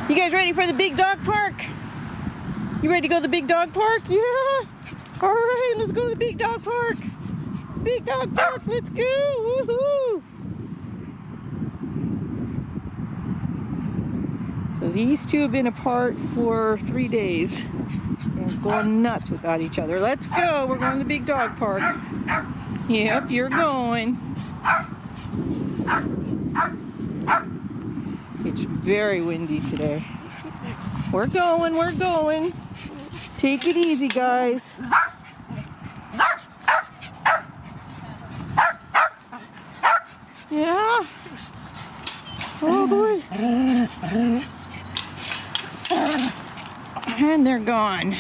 You guys ready for the big dog park? You ready to go to the big dog park? Yeah. All right, let's go to the big dog park. Big dog park, let's go. Woohoo. So these two have been apart for 3 days. They're going nuts without each other. Let's go. We're going to the big dog park. Yep, you're going. It's very windy today. We're going, we're going. Take it easy, guys. Yeah. Oh boy. And they're gone.